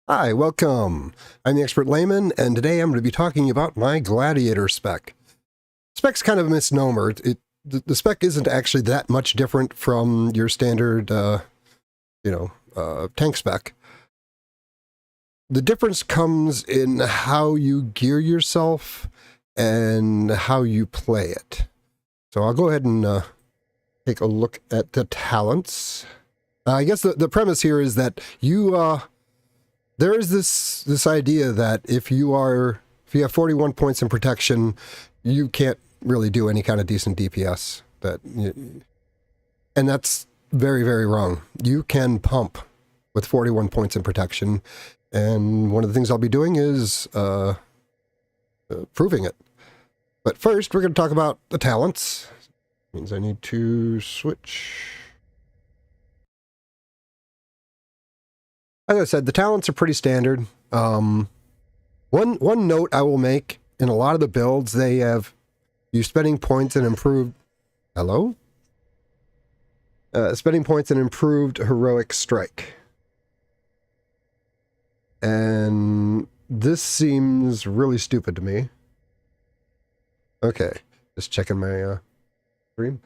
Hi, welcome. I'm the expert Layman, and today I'm going to be talking about my Gladiator spec. Spec's kind of a misnomer. The spec isn't actually that much different from your standard, tank spec. The difference comes in how you gear yourself and how you play it. So I'll go ahead and take a look at the talents. I guess the premise here is that there is this idea that if you have 41 points in protection, you can't really do any kind of decent DPS. And that's very, very wrong. You can pump with 41 points in protection, and one of the things I'll be doing is proving it. But first, we're going to talk about the talents. Means I need to switch. As I said, the talents are pretty standard. One note I will make, in a lot of the builds, they have you spending points and improved... Hello? Spending points and improved heroic strike. And this seems really stupid to me. Okay, just checking my screen.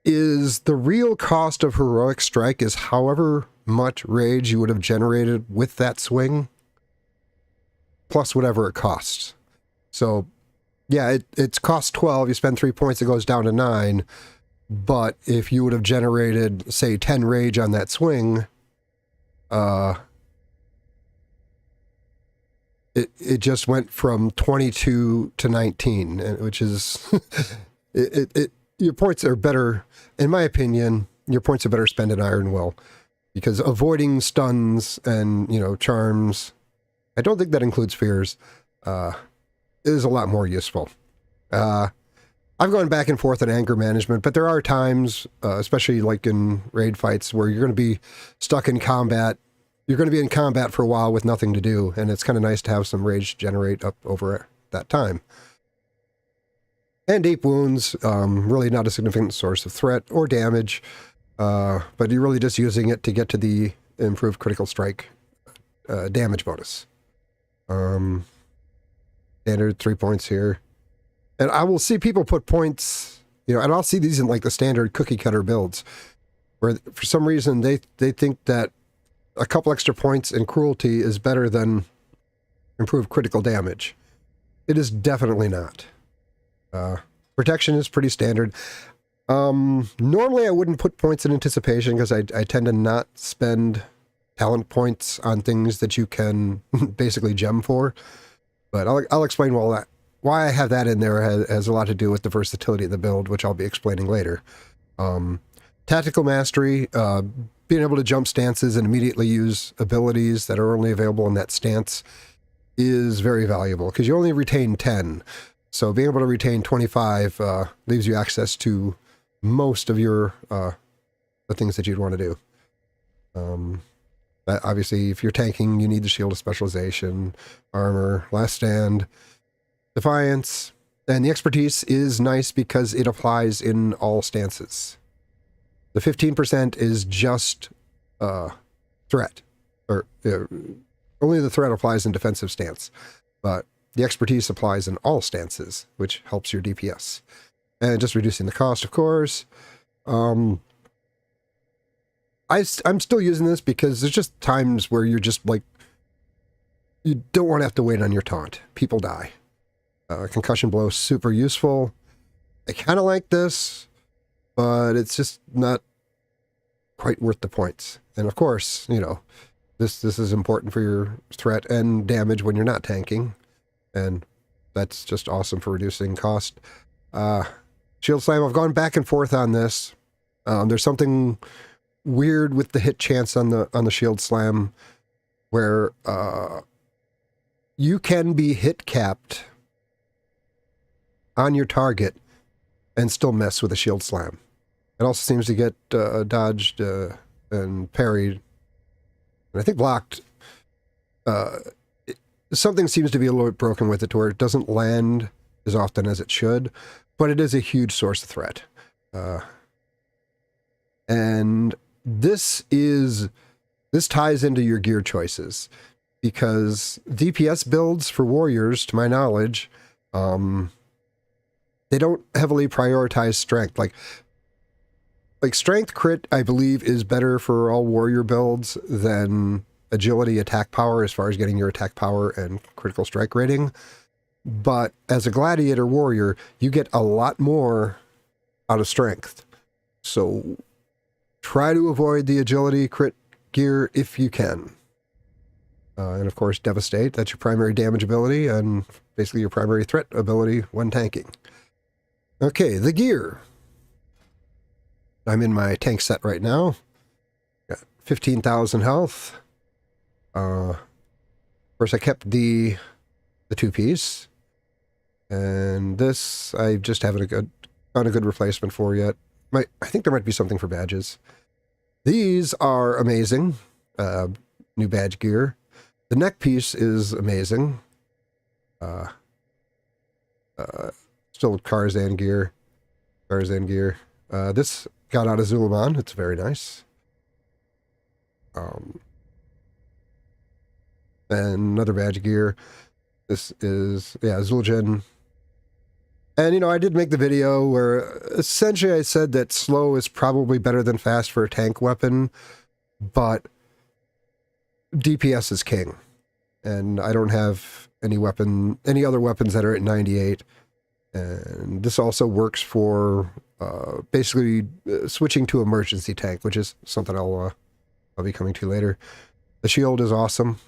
Is the real cost of heroic strike is however much rage you would have generated with that swing, plus whatever it costs. So, yeah, it's cost 12, you spend 3 points, it goes down to 9, but if you would have generated, say, 10 rage on that swing, it just went from 22 to 19, which is... your points are better, in my opinion, your points are better spent in Iron Will. Because avoiding stuns and, charms, I don't think that includes fears, is a lot more useful. I've gone back and forth on anger management, but there are times, especially like in raid fights, where you're going to be stuck in combat. You're going to be in combat for a while with nothing to do, and it's kind of nice to have some rage generate up over that time. And deep wounds, really not a significant source of threat or damage. But you're really just using it to get to the improved critical strike damage bonus. Standard 3 points here. And I will see people put points, and I'll see these in like the standard cookie cutter builds, where for some reason they think that a couple extra points in cruelty is better than improved critical damage. It is definitely not. Protection is pretty standard. Normally I wouldn't put points in anticipation because I tend to not spend talent points on things that you can basically gem for. But I'll explain why I have that in there has a lot to do with the versatility of the build, which I'll be explaining later. Tactical mastery, being able to jump stances and immediately use abilities that are only available in that stance is very valuable because you only retain 10. So being able to retain 25 leaves you access to most of your the things that you'd want to do. Obviously, if you're tanking, you need the shield of specialization, armor, last stand, defiance, and the expertise is nice because it applies in all stances. The 15% is just threat, or only the threat applies in defensive stance, but the expertise applies in all stances, which helps your DPS. And just reducing the cost, of course. I'm still using this because there's just times where you're just like, you don't want to have to wait on your taunt. People die. Concussion blow, super useful. I kind of like this, but it's just not quite worth the points. And of course, this is important for your threat and damage when you're not tanking. And that's just awesome for reducing cost. Shield Slam, I've gone back and forth on this. There's something weird with the hit chance on the Shield Slam where you can be hit capped on your target and still mess with a Shield Slam. It also seems to get dodged and parried. And I think blocked. Something seems to be a little bit broken with it to where it doesn't land as often as it should, but it is a huge source of threat. And this is this ties into your gear choices, because DPS builds for warriors, to my knowledge, they don't heavily prioritize strength. Like strength crit, I believe, is better for all warrior builds than agility attack power, as far as getting your attack power and critical strike rating. But as a gladiator warrior, you get a lot more out of strength. So try to avoid the agility crit gear if you can. And of course, devastate, that's your primary damage ability and basically your primary threat ability when tanking. Okay, the gear. I'm in my tank set right now. Got 15,000 health. Of course, I kept the two-piece. And this, I just haven't found a good replacement for yet. I think there might be something for badges. These are amazing. New badge gear. The neck piece is amazing. Still Tarzan gear. This got out of Zulaman. It's very nice. And another badge gear. This is, yeah, Zul'jin. And, you know, I did make the video where essentially I said that slow is probably better than fast for a tank weapon, but DPS is king. And I don't have any other weapons that are at 98. And this also works for basically switching to emergency tank, which is something I'll be coming to later. The shield is awesome.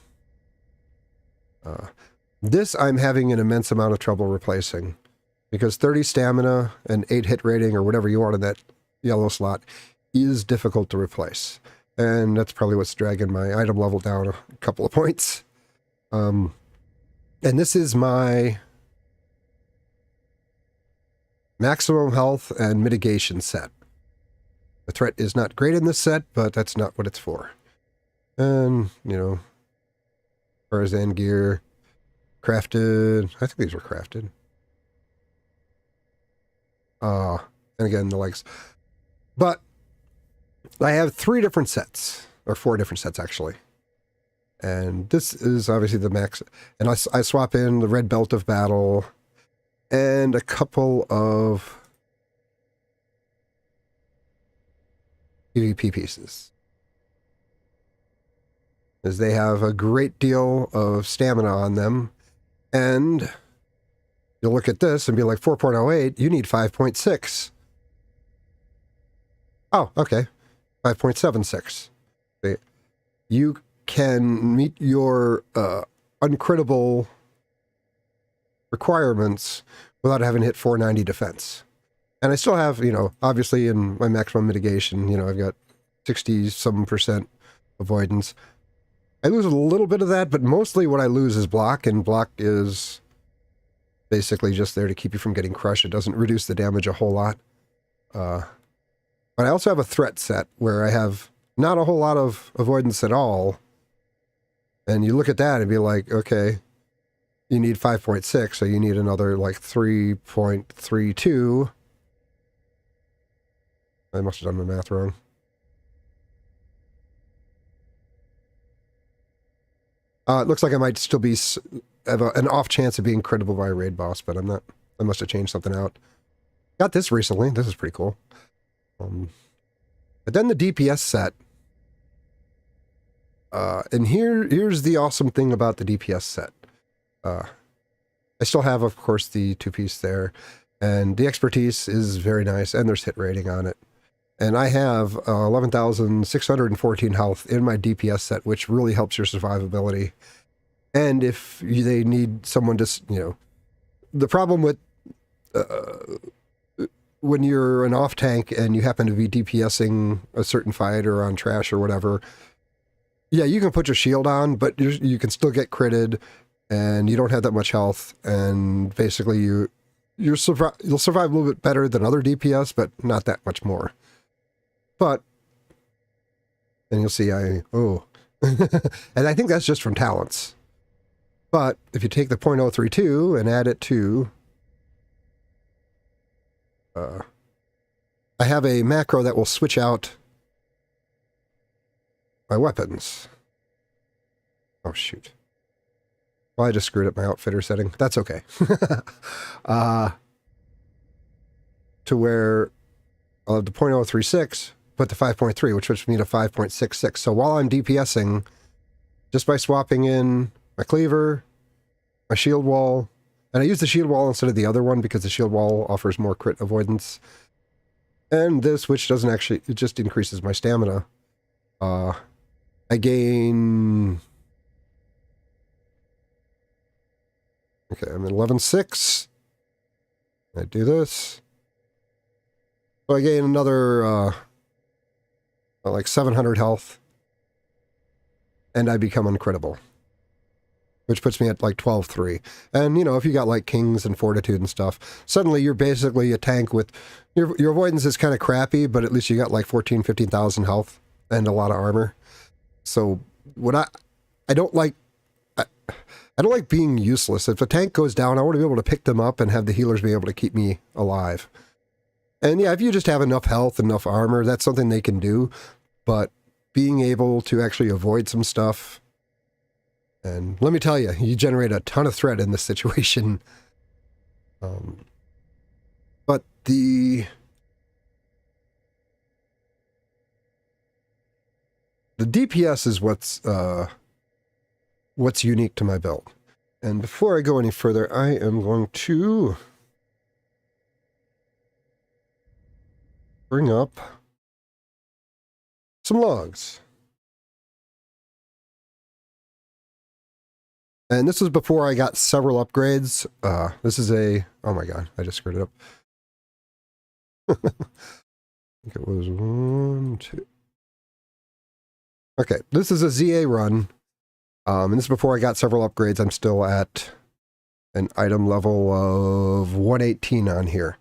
This I'm having an immense amount of trouble replacing, because 30 stamina and 8 hit rating, or whatever you want in that yellow slot, is difficult to replace. And that's probably what's dragging my item level down a couple of points. And this is my maximum health and mitigation set. The threat is not great in this set, but that's not what it's for. And, you know, Tarzan gear, crafted. I think these were crafted. And again, the legs. But I have 3 different sets, or 4 different sets actually. And this is obviously the max. And I swap in the red belt of battle and a couple of PvP pieces, as they have a great deal of stamina on them. And you'll look at this and be like, 4.08, you need 5.6. Oh, okay. 5.76. You can meet your uncrittable requirements without having hit 490 defense. And I still have, you know, obviously in my maximum mitigation, you know, I've got 60-some% avoidance. I lose a little bit of that, but mostly what I lose is block, and block is basically just there to keep you from getting crushed. It doesn't reduce the damage a whole lot. But I also have a threat set where I have not a whole lot of avoidance at all. And you look at that and be like, okay, you need 5.6, so you need another like 3.32. I must have done my math wrong. It looks like I might still have an off chance of being critical by a raid boss, but I'm not. I must have changed something out. Got this recently. This is pretty cool. But then the DPS set. And here's the awesome thing about the DPS set. I still have, of course, the 2-piece there, and the expertise is very nice, and there's hit rating on it. And I have 11,614 health in my DPS set, which really helps your survivability. And if they need someone to, you know, the problem with when you're an off tank and you happen to be DPSing a certain fight or on trash or whatever, yeah, you can put your shield on, but you can still get critted, and you don't have that much health, and basically you'll survive a little bit better than other DPS, but not that much more. But, and you'll see and I think that's just from talents. But if you take the 0.032 and add it to, I have a macro that will switch out my weapons. Oh, shoot. Well, I just screwed up my outfitter setting. That's okay. To where I'll have the .036, put the 5.3, which puts me to 5.66. So while I'm DPSing, just by swapping in my cleaver, my shield wall, and I use the shield wall instead of the other one because the shield wall offers more crit avoidance. And this, which doesn't actually, it just increases my stamina. I gain... Okay, I'm at 11.6. I do this. So I gain another, like 700 health. And I become uncrittable. Which puts me at like 12.3. And, you know, if you got like kings and fortitude and stuff, suddenly you're basically a tank with... Your avoidance is kind of crappy, but at least you got like 15,000 health and a lot of armor. So what I don't like... I don't like being useless. If a tank goes down, I want to be able to pick them up and have the healers be able to keep me alive. And yeah, if you just have enough health, enough armor, that's something they can do. But being able to actually avoid some stuff... And let me tell you, you generate a ton of threat in this situation. But the DPS is what's unique to my build. And before I go any further, I am going to bring up some logs. And this was before I got several upgrades. This is a... Oh my god, I just screwed it up. I think it was 1, 2... Okay, this is a ZA run. And this is before I got several upgrades. I'm still at an item level of 118 on here.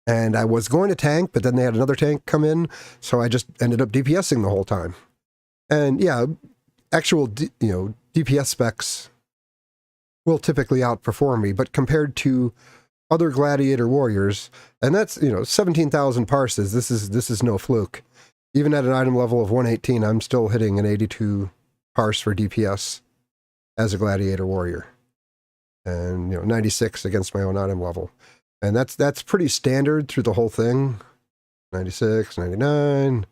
And I was going to tank, but then they had another tank come in, so I just ended up DPSing the whole time. And yeah, actual, DPS specs will typically outperform me, but compared to other Gladiator warriors, and that's, 17,000 parses, this is no fluke. Even at an item level of 118, I'm still hitting an 82 parse for DPS as a Gladiator warrior. And, 96 against my own item level. And that's pretty standard through the whole thing. 96, 99...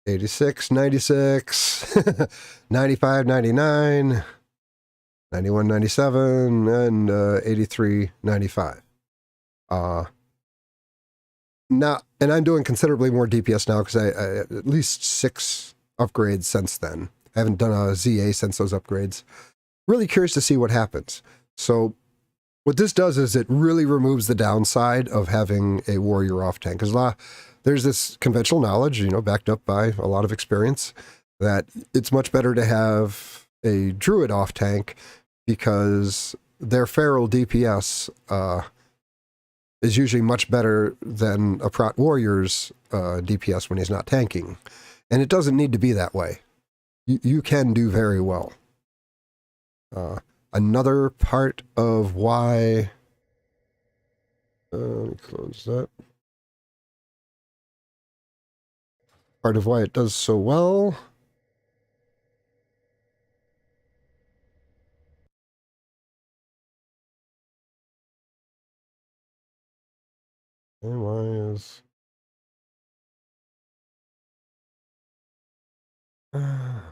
86, 96, 95, 99, 91, 97, and 83, 95. Now, and I'm doing considerably more DPS now because I at least 6 upgrades since then. I haven't done a ZA since those upgrades. Really curious to see what happens. So what this does is it really removes the downside of having a warrior off tank. Because there's this conventional knowledge, backed up by a lot of experience, that it's much better to have a druid off tank because their feral DPS is usually much better than a prot warrior's DPS when he's not tanking. And it doesn't need to be that way. You can do very well. Another part of why... let me close that. Part of why it does so well. And why is... oh,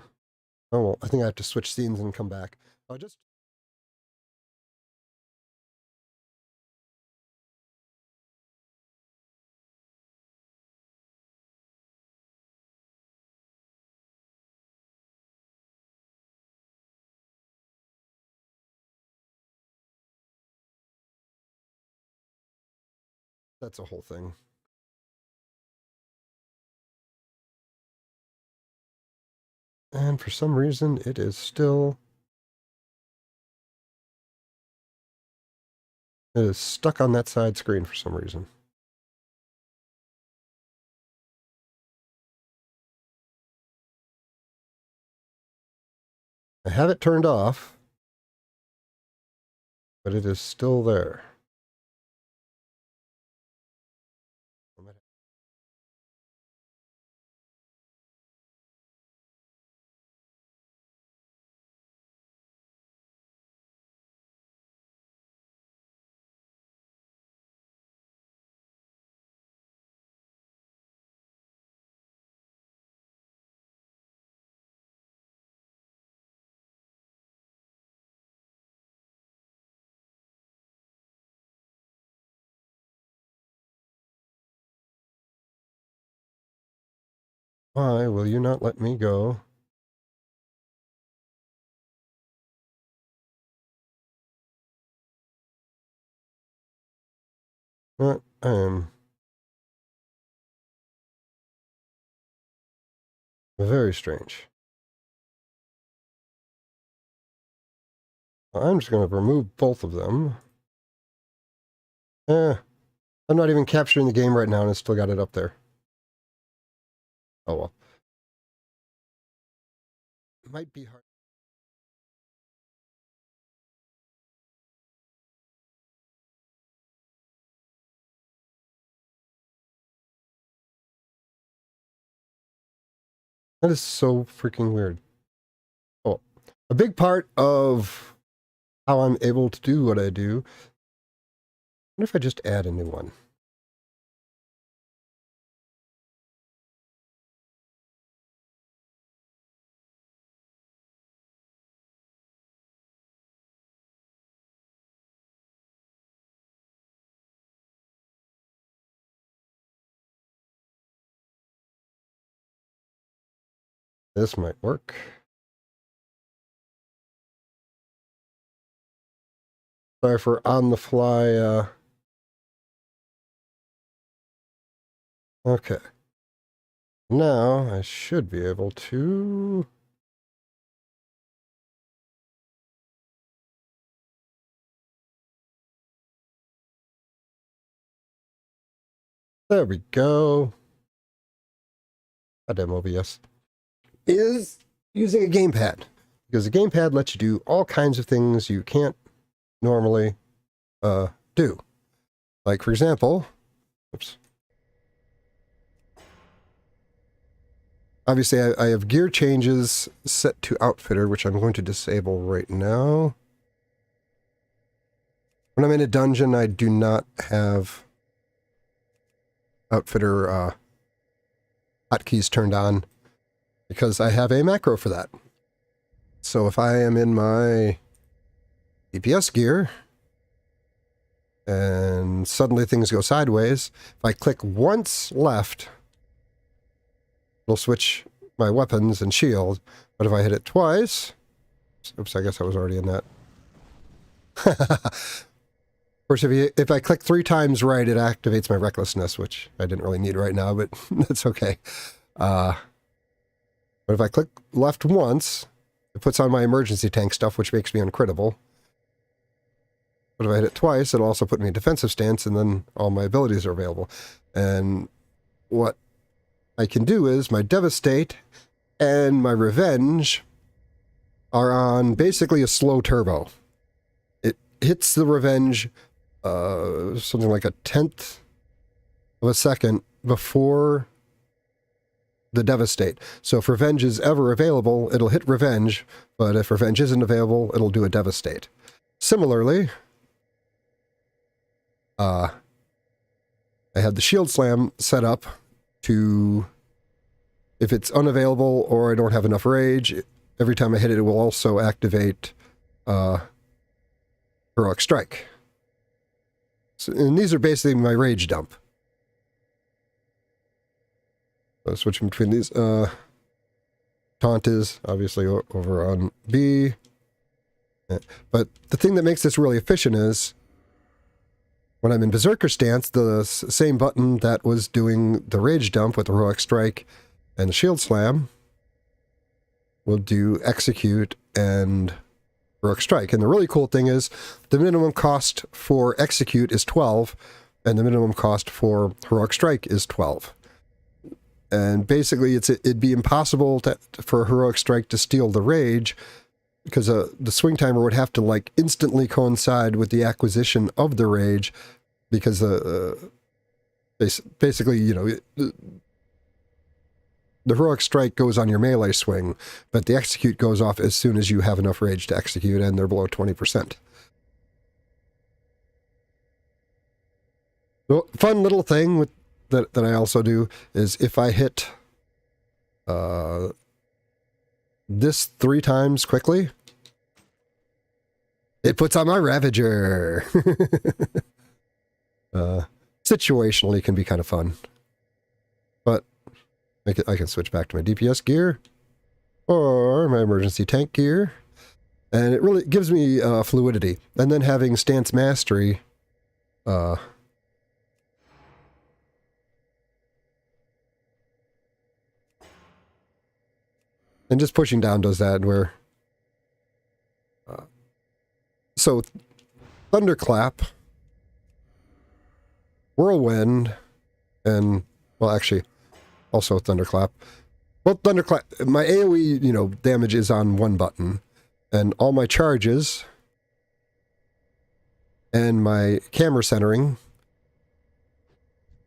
well, I think I have to switch scenes and come back. I'll just... That's a whole thing. And for some reason, it is still... It is stuck on that side screen for some reason. I have it turned off, but it is still there. Why will you not let me go? I am very strange. I'm just going to remove both of them. I'm not even capturing the game right now and I still got it up there. Oh well. It might be hard. That is so freaking weird. Oh, a big part of how I'm able to do what I do. What if I just add a new one? This might work. Sorry for on the fly. Okay. Now I should be able to. There we go. Goddamn OBS. Is using a gamepad. Because a gamepad lets you do all kinds of things you can't normally do. Like, for example, oops. Obviously, I have gear changes set to outfitter, which I'm going to disable right now. When I'm in a dungeon, I do not have outfitter hotkeys turned on because I have a macro for that. So if I am in my DPS gear and suddenly things go sideways, if I click once left, it'll switch my weapons and shield. But if I hit it twice, oops, I guess I was already in that. Of course, if I click 3 times right, it activates my recklessness, which I didn't really need right now, but that's okay. But if I click left once, it puts on my emergency tank stuff, which makes me uncrittable. But if I hit it twice, it'll also put me in defensive stance, and then all my abilities are available. And what I can do is my Devastate and my Revenge are on basically a slow turbo. It hits the Revenge something like a 1/10 of a second before the Devastate. So if Revenge is ever available, it'll hit Revenge, but if Revenge isn't available, it'll do a Devastate. Similarly, I have the Shield Slam set up to, if it's unavailable or I don't have enough rage, every time I hit it, it will also activate Heroic Strike. So, and these are basically my rage dump. So switching between these. Taunt is obviously over on B. But the thing that makes this really efficient is when I'm in Berserker stance, the same button that was doing the rage dump with the Heroic Strike and the Shield Slam will do Execute and Heroic Strike. And the really cool thing is the minimum cost for Execute is 12, and the minimum cost for Heroic Strike is 12. And basically, it'd be impossible for a Heroic Strike to steal the rage, because the swing timer would have to like instantly coincide with the acquisition of the rage, because basically, you know, the Heroic Strike goes on your melee swing, but the Execute goes off as soon as you have enough rage to execute, and they're below 20%. So, fun little thing that I also do is if I hit this 3 times quickly, it puts on my Ravager. Situationally can be kind of fun. But I can switch back to my DPS gear or my emergency tank gear. And it really gives me fluidity. And then having stance mastery, and just pushing down does that. Where so thunderclap, whirlwind, and well, actually, also thunderclap. Well, thunderclap. My AOE, you know, damage is on one button. And all my charges and my camera centering.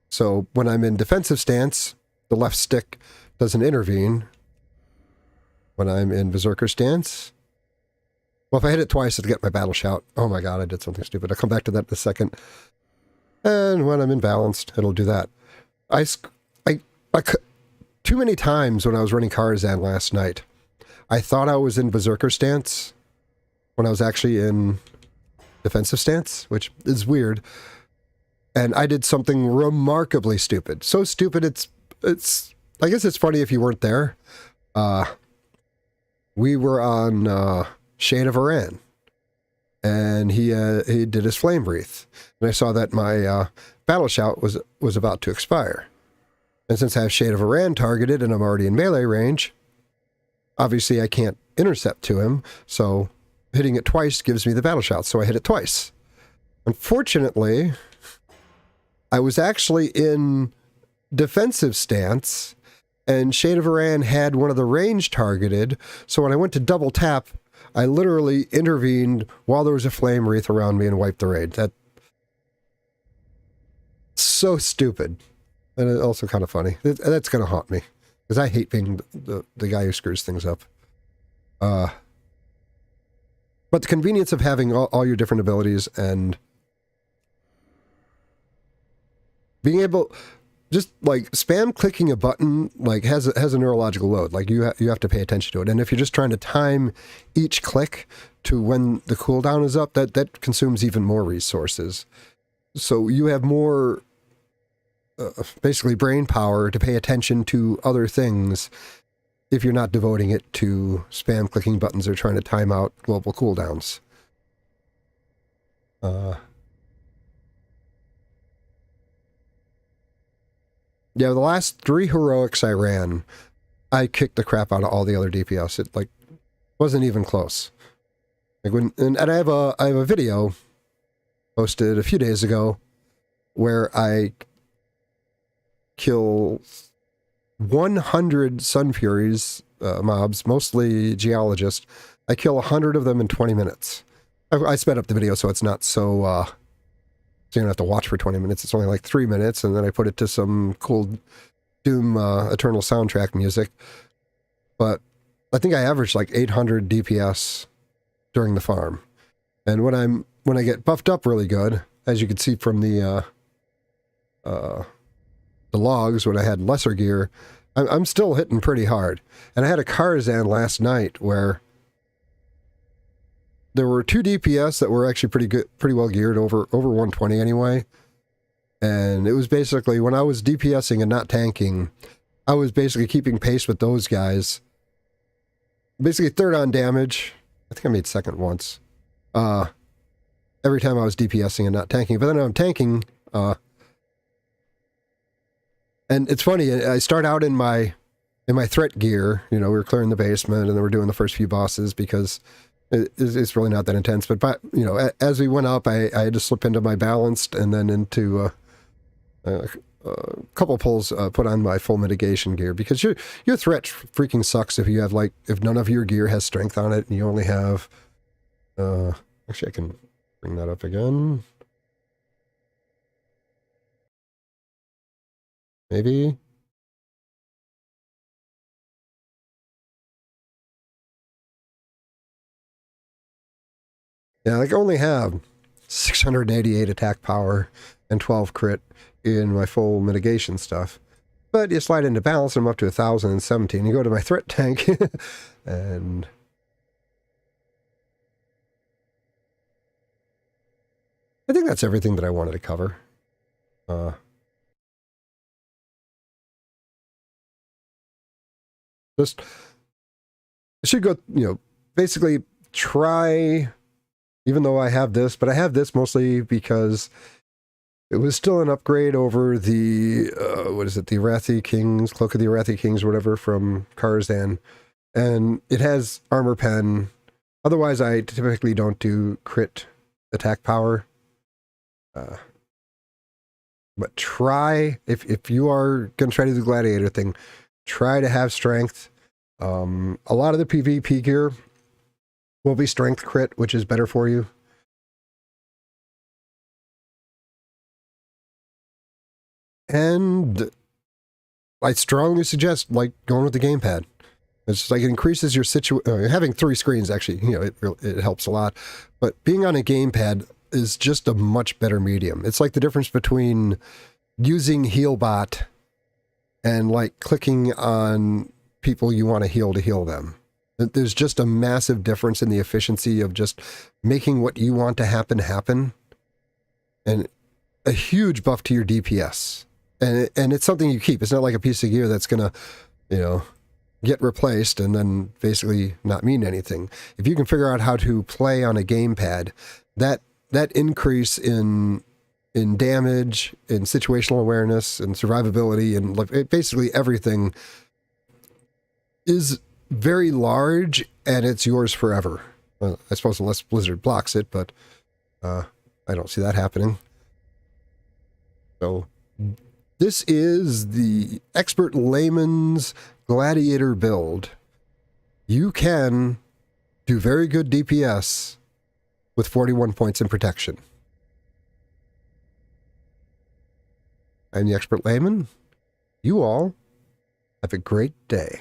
So when I'm in defensive stance, the left stick doesn't intervene. When I'm in berserker stance, well, if I hit it twice, it'll get my battle shout. Oh my god, I did something stupid. I'll come back to that in a second. And when I'm in balanced, it'll do that. Too many times when I was running Karazhan last night, I thought I was in berserker stance when I was actually in defensive stance, which is weird. And I did something remarkably stupid. So stupid, it's I guess it's funny if you weren't there. We were on Shade of Iran, and he did his flame wreath. And I saw that my battle shout was about to expire. And since I have Shade of Iran targeted and I'm already in melee range, obviously I can't intercept to him, so hitting it twice gives me the battle shout, so I hit it twice. Unfortunately, I was actually in defensive stance, and Shade of Iran had one of the range targeted, so when I went to double tap, I literally intervened while there was a flame wreath around me and wiped the raid. That's so stupid. And it's also kind of funny. That's going to haunt me, because I hate being the guy who screws things up. But the convenience of having all your different abilities and being able, just like spam clicking a button, like has a neurological load. Like you have to pay attention to it. And if you're just trying to time each click to when the cooldown is up, that consumes even more resources. So you have more basically brain power to pay attention to other things if you're not devoting it to spam clicking buttons or trying to time out global cooldowns. Yeah, the last 3 heroics I ran, I kicked the crap out of all the other DPS. It like wasn't even close. Like and I have a video posted a few days ago where I kill 100 Sun Furies mobs, mostly geologists. I kill 100 of them in 20 minutes. I sped up the video so it's not so you don't have to watch for 20 minutes. It's only like 3 minutes, and then I put it to some cool Doom Eternal soundtrack music. But I think I averaged like 800 DPS during the farm. And when I get buffed up really good, as you can see from the logs when I had lesser gear, I'm still hitting pretty hard. And I had a Karazhan last night where there were 2 DPS that were actually pretty well geared, over 120 anyway. And it was basically, when I was DPSing and not tanking, I was basically keeping pace with those guys. Basically third on damage. I think I made second once. Every time I was DPSing and not tanking. But then I'm tanking, and it's funny, I start out in my threat gear. You know, we were clearing the basement, and then we're doing the first few bosses because it's really not that intense. But you know, as we went up, I had to slip into my balanced, and then into a couple pulls, put on my full mitigation gear, because your threat freaking sucks if you have if none of your gear has strength on it, and you only have. Actually, I can bring that up again. Maybe. Yeah, I only have 688 attack power and 12 crit in my full mitigation stuff. But you slide into balance, and I'm up to 1,017. You go to my threat tank, and I think that's everything that I wanted to cover. Just, it should go, basically try, even though I have this, but I have this mostly because it was still an upgrade over the, the Arathi Kings, Cloak of the Arathi Kings, or whatever, from Karzhan. And it has armor pen. Otherwise, I typically don't do crit attack power. But try, if you are going to try to do the Gladiator thing, try to have strength. A lot of the PvP gear will be strength crit, which is better for you. And I strongly suggest going with the gamepad. It's just it increases your having 3 screens actually, it helps a lot. But being on a gamepad is just a much better medium. It's like the difference between using HealBot and clicking on people you want to heal them. There's just a massive difference in the efficiency of just making what you want to happen, and a huge buff to your DPS. And it's something you keep. It's not like a piece of gear that's gonna, get replaced and then basically not mean anything. If you can figure out how to play on a gamepad, that increase in damage, in situational awareness, and survivability, and basically everything is very large, and it's yours forever. Well, I suppose unless Blizzard blocks it, but I don't see that happening. So this is the Expert Layman's Gladiator build. You can do very good DPS with 41 points in protection. I'm the Expert Layman. You all have a great day.